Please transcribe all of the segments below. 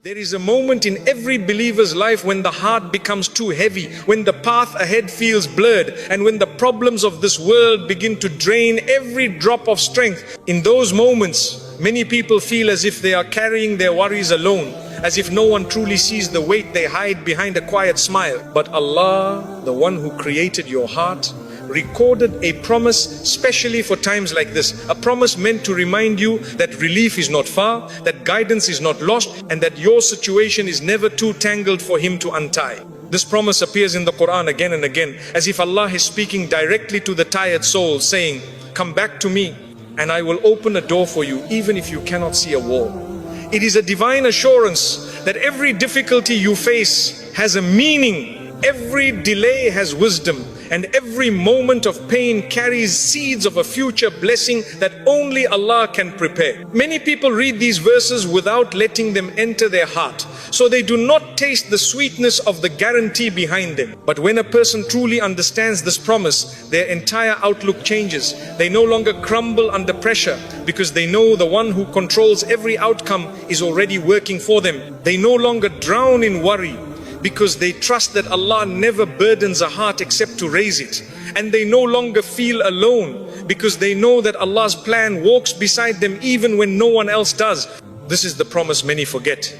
There is a moment in every believer's life when the heart becomes too heavy, when the path ahead feels blurred, and when the problems of this world begin to drain every drop of strength. In those moments, many people feel as if they are carrying their worries alone, as if no one truly sees the weight they hide behind a quiet smile. But Allah, the one who created your heart, recorded a promise specially for times like this. A promise meant to remind you that relief is not far, that guidance is not lost, and that your situation is never too tangled for Him to untie. This promise appears in the Quran again and again, as if Allah is speaking directly to the tired soul, saying, "Come back to me, and I will open a door for you, even if you cannot see a wall." It is a divine assurance that every difficulty you face has a meaning, every delay has wisdom, and every moment of pain carries seeds of a future blessing that only Allah can prepare. Many people read these verses without letting them enter their heart, so they do not taste the sweetness of the guarantee behind them. But when a person truly understands this promise, their entire outlook changes. They no longer crumble under pressure because they know the one who controls every outcome is already working for them. They no longer drown in worry because they trust that Allah never burdens a heart except to raise it. And they no longer feel alone because they know that Allah's plan walks beside them even when no one else does. This is the promise many forget.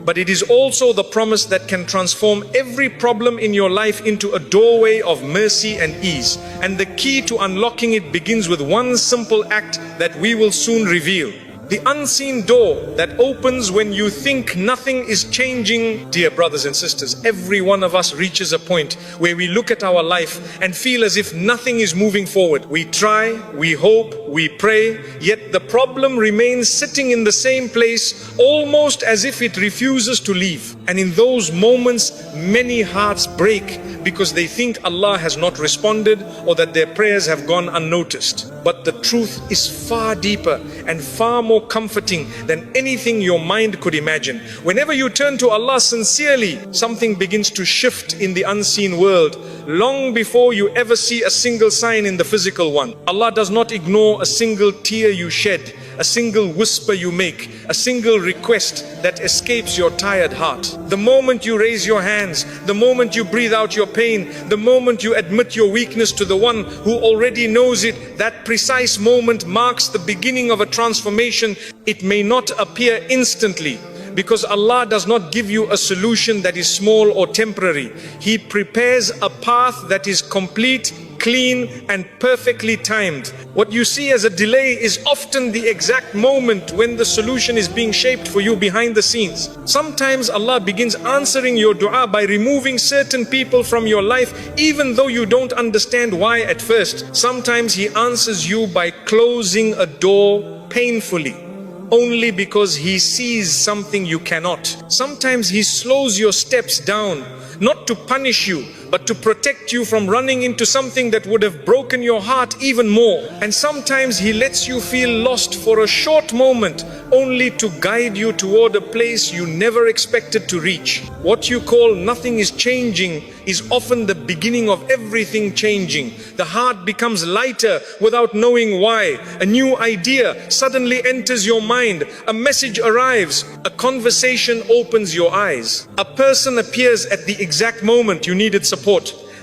But it is also the promise that can transform every problem in your life into a doorway of mercy and ease. And the key to unlocking it begins with one simple act that we will soon reveal. The unseen door that opens when you think nothing is changing. Dear brothers and sisters, every one of us reaches a point where we look at our life and feel as if nothing is moving forward. We try, we hope, we pray, yet the problem remains sitting in the same place, almost as if it refuses to leave. And in those moments, many hearts break because they think Allah has not responded or that their prayers have gone unnoticed. But the truth is far deeper and far more comforting than anything your mind could imagine. Whenever you turn to Allah sincerely, something begins to shift in the unseen world, long before you ever see a single sign in the physical one. Allah does not ignore a single tear you shed, a single whisper you make, a single request that escapes your tired heart. The moment you raise your hands, the moment you breathe out your pain, the moment you admit your weakness to the one who already knows it, that precise moment marks the beginning of a transformation. It may not appear instantly, because Allah does not give you a solution that is small or temporary. He prepares a path that is complete, clean, and perfectly timed. What you see as a delay is often the exact moment when the solution is being shaped for you behind the scenes. Sometimes Allah begins answering your dua by removing certain people from your life, even though you don't understand why at first. Sometimes He answers you by closing a door painfully, only because He sees something you cannot. Sometimes He slows your steps down, not to punish you, but to protect you from running into something that would have broken your heart even more. And sometimes He lets you feel lost for a short moment, only to guide you toward a place you never expected to reach. What you call nothing is changing is often the beginning of everything changing. The heart becomes lighter without knowing why. A new idea suddenly enters your mind. A message arrives. A conversation opens your eyes. A person appears at the exact moment you needed support.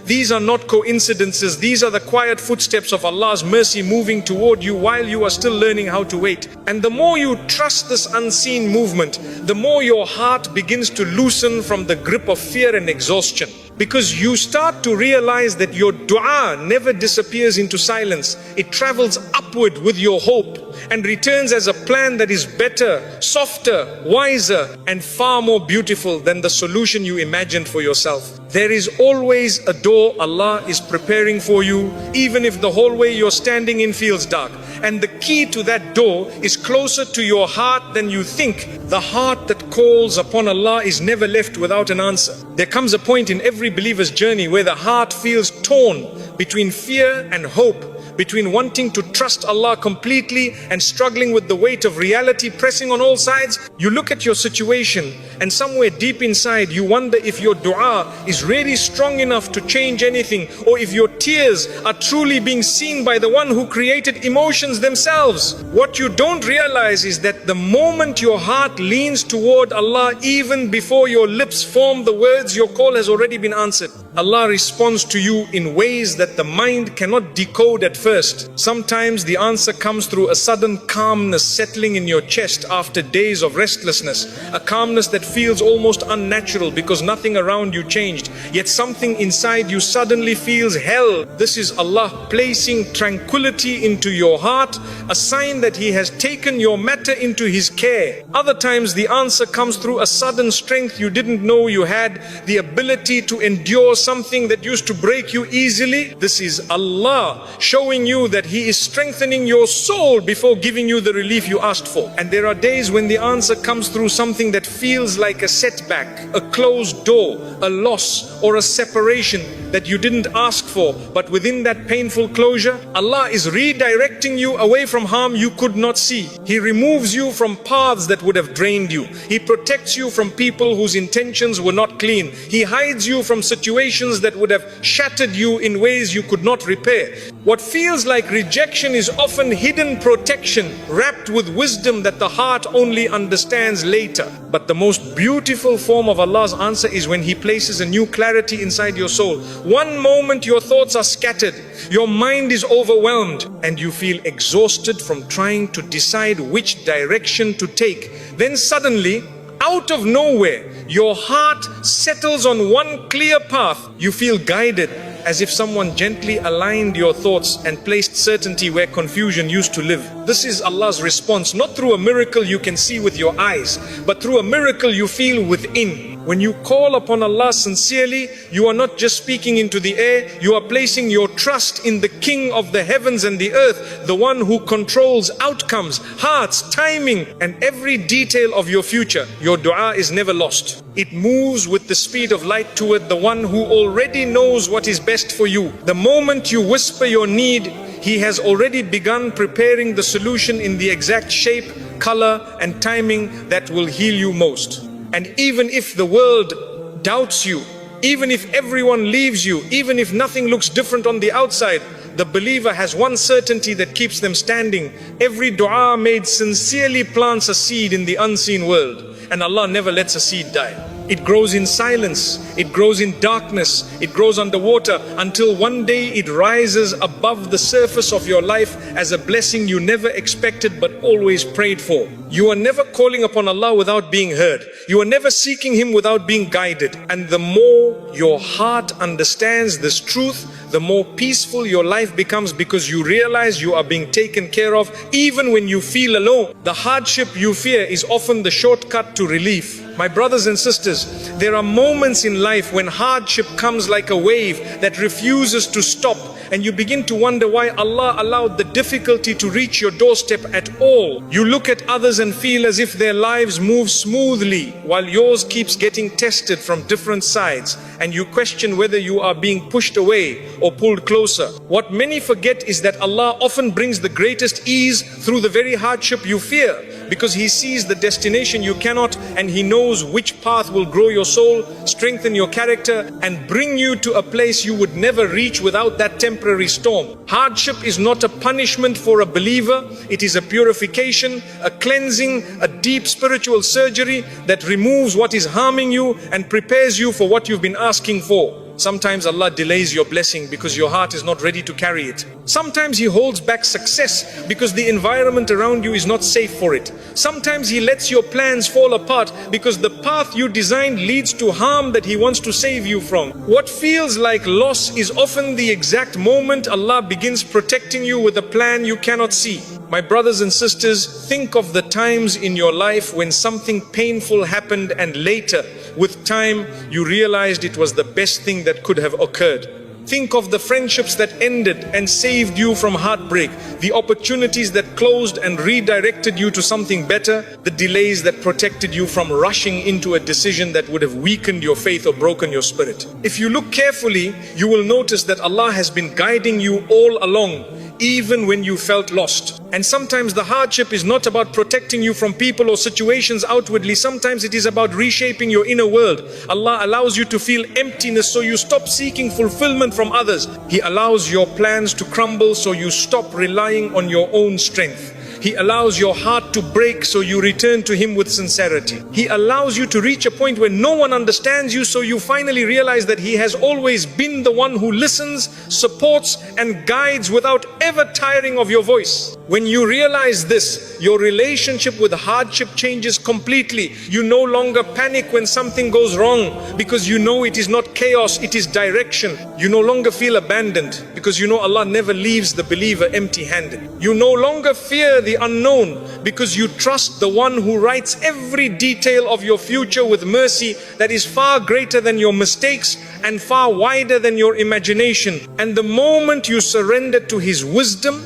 These are not coincidences. These are the quiet footsteps of Allah's mercy moving toward you while you are still learning how to wait. And the more you trust this unseen movement, the more your heart begins to loosen from the grip of fear and exhaustion. Because you start to realize that your dua never disappears into silence. It travels upward with your hope and returns as a plan that is better, softer, wiser, and far more beautiful than the solution you imagined for yourself. There is always a door Allah is preparing for you, even if the hallway you're standing in feels dark. And the key to that door is closer to your heart than you think. The heart that calls upon Allah is never left without an answer. There comes a point in every believer's journey where the heart feels torn between fear and hope, between wanting to trust Allah completely and struggling with the weight of reality pressing on all sides. You look at your situation and somewhere deep inside you wonder if your dua is really strong enough to change anything, or if your tears are truly being seen by the one who created emotions themselves. What you don't realize is that the moment your heart leans toward Allah, even before your lips form the words, your call has already been answered. Allah responds to you in ways that the mind cannot decode at first. Sometimes the answer comes through a sudden calmness settling in your chest after days of restlessness, a calmness that feels almost unnatural because nothing around you changed, yet something inside you suddenly feels held. This is Allah placing tranquility into your heart, a sign that He has taken your matter into His care. Other times the answer comes through a sudden strength you didn't know you had, the ability to endure something that used to break you easily. This is Allah showing you that He is strengthening your soul before giving you the relief you asked for. And there are days when the answer comes through something that feels like a setback, a closed door, a loss, or a separation that you didn't ask for. But within that painful closure, Allah is redirecting you away from harm you could not see. He removes you from paths that would have drained you. He protects you from people whose intentions were not clean. He hides you from situations that would have shattered you in ways you could not repair. What feels like rejection is often hidden protection, wrapped with wisdom that the heart only understands later. But the most beautiful form of Allah's answer is when He places a new clarity inside your soul. One moment your thoughts are scattered, your mind is overwhelmed, and you feel exhausted from trying to decide which direction to take. Then suddenly, out of nowhere, your heart settles on one clear path. You feel guided, as if someone gently aligned your thoughts and placed certainty where confusion used to live. This is Allah's response, not through a miracle you can see with your eyes, but through a miracle you feel within. When you call upon Allah sincerely, you are not just speaking into the air, you are placing your trust in the King of the heavens and the earth, the one who controls outcomes, hearts, timing, and every detail of your future. Your dua is never lost. It moves with the speed of light toward the one who already knows what is best for you. The moment you whisper your need, He has already begun preparing the solution in the exact shape, color, and timing that will heal you most. And even if the world doubts you, even if everyone leaves you, even if nothing looks different on the outside, the believer has one certainty that keeps them standing. Every dua made sincerely plants a seed in the unseen world. And Allah never lets a seed die. It grows in silence, it grows in darkness, it grows underwater, until one day it rises above the surface of your life as a blessing you never expected but always prayed for. You are never calling upon Allah without being heard. You are never seeking Him without being guided. And the more your heart understands this truth, the more peaceful your life becomes, because you realize you are being taken care of even when you feel alone. The hardship you fear is often the shortcut to relief. My brothers and sisters, there are moments in life when hardship comes like a wave that refuses to stop, and you begin to wonder why Allah allowed the difficulty to reach your doorstep at all. You look at others and feel as if their lives move smoothly while yours keeps getting tested from different sides, and you question whether you are being pushed away or pulled closer. What many forget is that Allah often brings the greatest ease through the very hardship you fear, because He sees the destination you cannot, and He knows which path will grow your soul, strengthen your character, and bring you to a place you would never reach without that temporary storm. Hardship is not a punishment for a believer. It is a purification, a cleansing, a deep spiritual surgery that removes what is harming you and prepares you for what you've been asking for. Sometimes Allah delays your blessing because your heart is not ready to carry it. Sometimes He holds back success because the environment around you is not safe for it. Sometimes He lets your plans fall apart because the path you designed leads to harm that He wants to save you from. What feels like loss is often the exact moment Allah begins protecting you with a plan you cannot see. My brothers and sisters, think of the times in your life when something painful happened and later, with time, you realized it was the best thing that could have occurred. Think of the friendships that ended and saved you from heartbreak, the opportunities that closed and redirected you to something better, the delays that protected you from rushing into a decision that would have weakened your faith or broken your spirit. If you look carefully, you will notice that Allah has been guiding you all along. even when you felt lost. And sometimes the hardship is not about protecting you from people or situations outwardly. Sometimes it is about reshaping your inner world. Allah allows you to feel emptiness so you stop seeking fulfillment from others. He allows your plans to crumble so you stop relying on your own strength. He allows your heart to break so you return to Him with sincerity. He allows you to reach a point where no one understands you, so you finally realize that He has always been the one who listens, supports and guides without ever tiring of your voice. When you realize this, your relationship with hardship changes completely. You no longer panic when something goes wrong because you know it is not chaos, it is direction. You no longer feel abandoned because you know Allah never leaves the believer empty-handed. You no longer fear the unknown because you trust the one who writes every detail of your future with mercy that is far greater than your mistakes and far wider than your imagination. And the moment you surrender to His wisdom,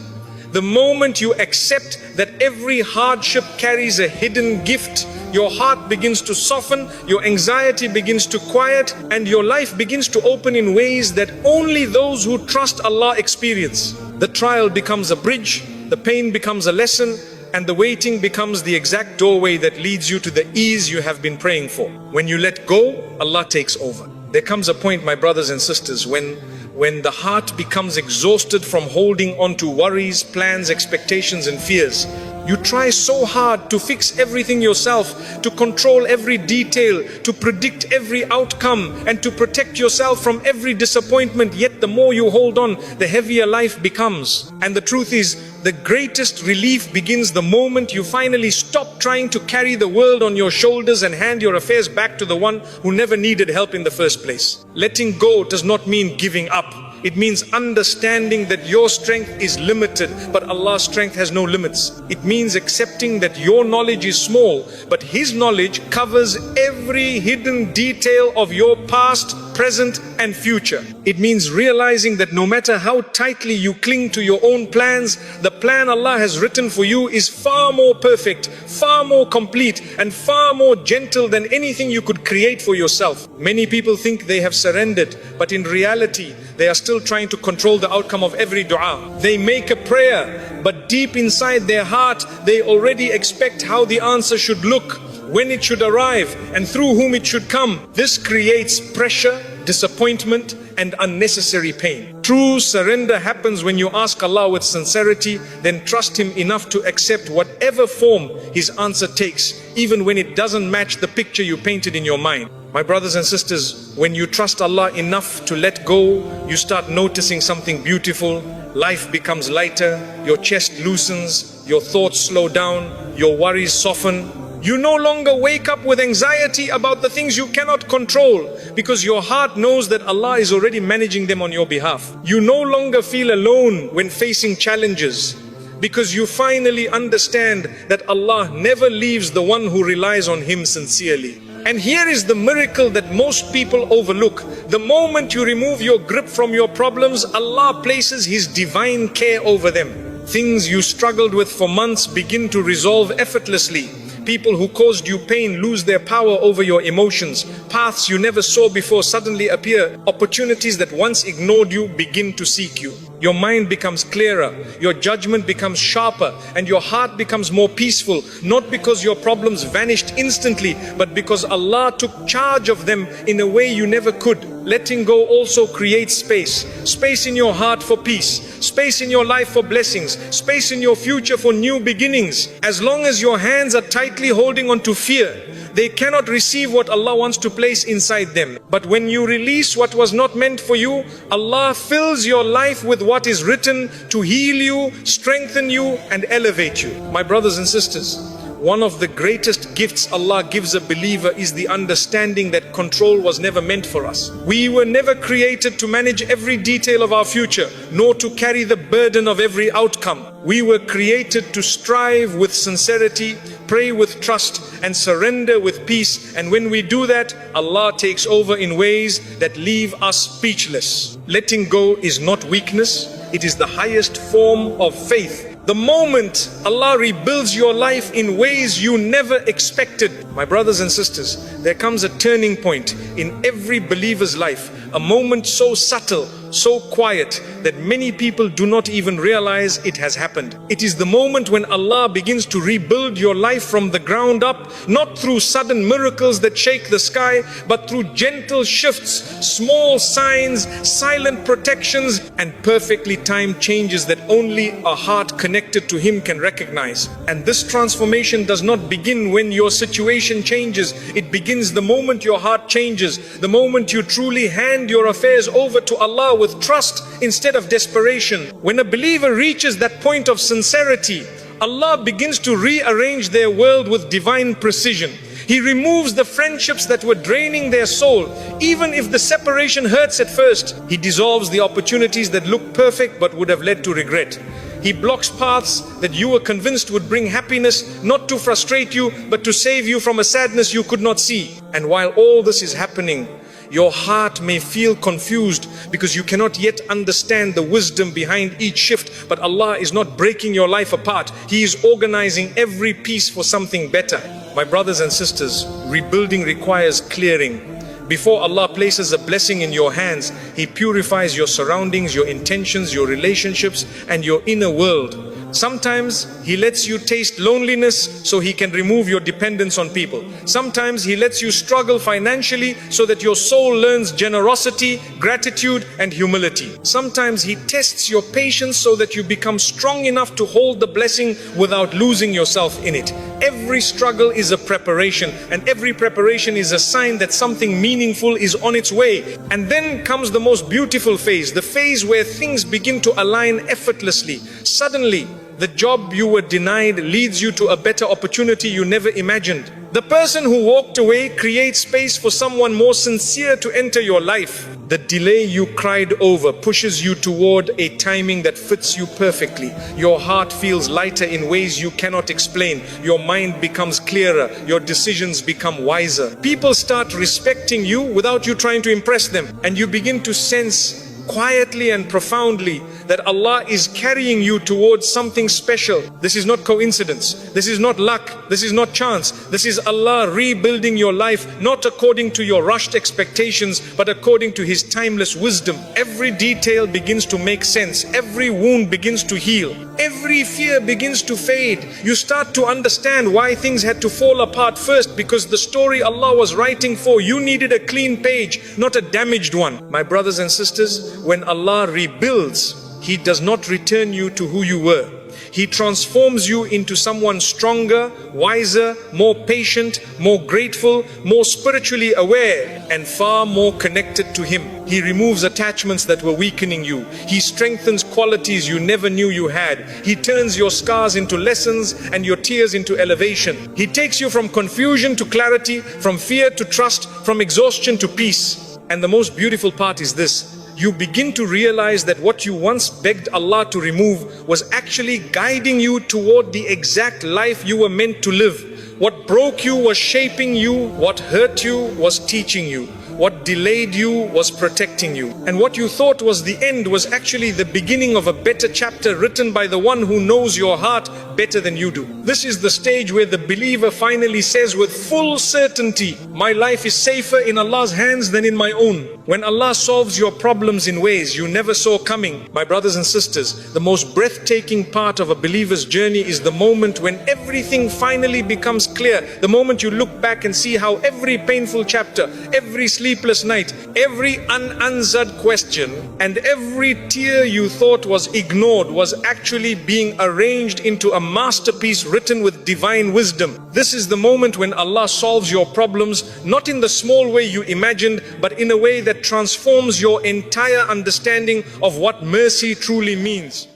the moment you accept that every hardship carries a hidden gift, your heart begins to soften, your anxiety begins to quiet, and your life begins to open in ways that only those who trust Allah experience. The trial becomes a bridge, the pain becomes a lesson, and the waiting becomes the exact doorway that leads you to the ease you have been praying for. When you let go, Allah takes over. There comes a point, my brothers and sisters, when the heart becomes exhausted from holding on to worries, plans, expectations and fears. You try so hard to fix everything yourself, to control every detail, to predict every outcome, and to protect yourself from every disappointment. Yet the more you hold on, the heavier life becomes. And the truth is, the greatest relief begins the moment you finally stop trying to carry the world on your shoulders and hand your affairs back to the one who never needed help in the first place. Letting go does not mean giving up. It means understanding that your strength is limited, but Allah's strength has no limits. It means accepting that your knowledge is small, but His knowledge covers every hidden detail of your past, present and future. It means realizing that no matter how tightly you cling to your own plans, the plan Allah has written for you is far more perfect, far more complete and far more gentle than anything you could create for yourself. Many people think they have surrendered, but in reality, they are still trying to control the outcome of every dua. They make a prayer, but deep inside their heart, they already expect how the answer should look, when it should arrive, and through whom it should come. This creates pressure, disappointment, and unnecessary pain. True surrender happens when you ask Allah with sincerity, then trust Him enough to accept whatever form His answer takes, even when it doesn't match the picture you painted in your mind. My brothers and sisters, when you trust Allah enough to let go, you start noticing something beautiful. Life becomes lighter, your chest loosens, your thoughts slow down, your worries soften. You no longer wake up with anxiety about the things you cannot control, because your heart knows that Allah is already managing them on your behalf. You no longer feel alone when facing challenges, because you finally understand that Allah never leaves the one who relies on Him sincerely. And here is the miracle that most people overlook. The moment you remove your grip from your problems, Allah places His divine care over them. Things you struggled with for months begin to resolve effortlessly. People who caused you pain lose their power over your emotions. Paths you never saw before suddenly appear. Opportunities that once ignored you begin to seek you. Your mind becomes clearer, your judgment becomes sharper, and your heart becomes more peaceful. Not because your problems vanished instantly, but because Allah took charge of them in a way you never could. Letting go also creates space. Space in your heart for peace. Space in your life for blessings. Space in your future for new beginnings. As long as your hands are tightly holding on to fear, they cannot receive what Allah wants to place inside them. But when you release what was not meant for you, Allah fills your life with what is written to heal you, strengthen you, and elevate you. My brothers and sisters, one of the greatest gifts Allah gives a believer is the understanding that control was never meant for us. We were never created to manage every detail of our future, nor to carry the burden of every outcome. We were created to strive with sincerity, pray with trust, and surrender with peace. And when we do that, Allah takes over in ways that leave us speechless. Letting go is not weakness, it is the highest form of faith. The moment Allah rebuilds your life in ways you never expected. My brothers and sisters, there comes a turning point in every believer's life. A moment so subtle, so quiet that many people do not even realize it has happened. It is the moment when Allah begins to rebuild your life from the ground up, not through sudden miracles that shake the sky, but through gentle shifts, small signs, silent protections, and perfectly timed changes that only a heart connected to Him can recognize. And this transformation does not begin when your situation changes. It begins the moment your heart changes, the moment you truly hand your affairs over to Allah with trust instead of desperation. When a believer reaches that point of sincerity, Allah begins to rearrange their world with divine precision. He removes the friendships that were draining their soul, even if the separation hurts at first. He dissolves the opportunities that look perfect but would have led to regret. He blocks paths that you were convinced would bring happiness, not to frustrate you, but to save you from a sadness you could not see. And while all this is happening, your heart may feel confused because you cannot yet understand the wisdom behind each shift. But Allah is not breaking your life apart. He is organizing every piece for something better. My brothers and sisters, rebuilding requires clearing. Before Allah places a blessing in your hands, He purifies your surroundings, your intentions, your relationships, and your inner world. Sometimes He lets you taste loneliness so He can remove your dependence on people. Sometimes He lets you struggle financially so that your soul learns generosity, gratitude, and humility. Sometimes He tests your patience so that you become strong enough to hold the blessing without losing yourself in it. Every struggle is a preparation, and every preparation is a sign that something meaningful is on its way. And then comes the most beautiful phase, the phase where things begin to align effortlessly. Suddenly, the job you were denied leads you to a better opportunity you never imagined. The person who walked away creates space for someone more sincere to enter your life. The delay you cried over pushes you toward a timing that fits you perfectly. Your heart feels lighter in ways you cannot explain. Your mind becomes clearer. Your decisions become wiser. People start respecting you without you trying to impress them. And you begin to sense quietly and profoundly that Allah is carrying you towards something special. This is not coincidence. This is not luck. This is not chance. This is Allah rebuilding your life, not according to your rushed expectations, but according to His timeless wisdom. Every detail begins to make sense. Every wound begins to heal. Every fear begins to fade. You start to understand why things had to fall apart first, because the story Allah was writing for you needed a clean page, not a damaged one. My brothers and sisters, when Allah rebuilds, He does not return you to who you were. He transforms you into someone stronger, wiser, more patient, more grateful, more spiritually aware, and far more connected to Him. He removes attachments that were weakening you. He strengthens qualities you never knew you had. He turns your scars into lessons and your tears into elevation. He takes you from confusion to clarity, from fear to trust, from exhaustion to peace. And the most beautiful part is this: you begin to realize that what you once begged Allah to remove was actually guiding you toward the exact life you were meant to live. What broke you was shaping you, what hurt you was teaching you, what delayed you was protecting you, and what you thought was the end was actually the beginning of a better chapter written by the one who knows your heart better than you do. This is the stage where the believer finally says with full certainty, my life is safer in Allah's hands than in my own. When Allah solves your problems in ways you never saw coming, my brothers and sisters, the most breathtaking part of a believer's journey is the moment when everything finally becomes clear. The moment you look back and see how every painful chapter, every sleepless night, every unanswered question, and every tear you thought was ignored was actually being arranged into a masterpiece written with divine wisdom. This is the moment when Allah solves your problems, not in the small way you imagined, but in a way that transforms your entire understanding of what mercy truly means.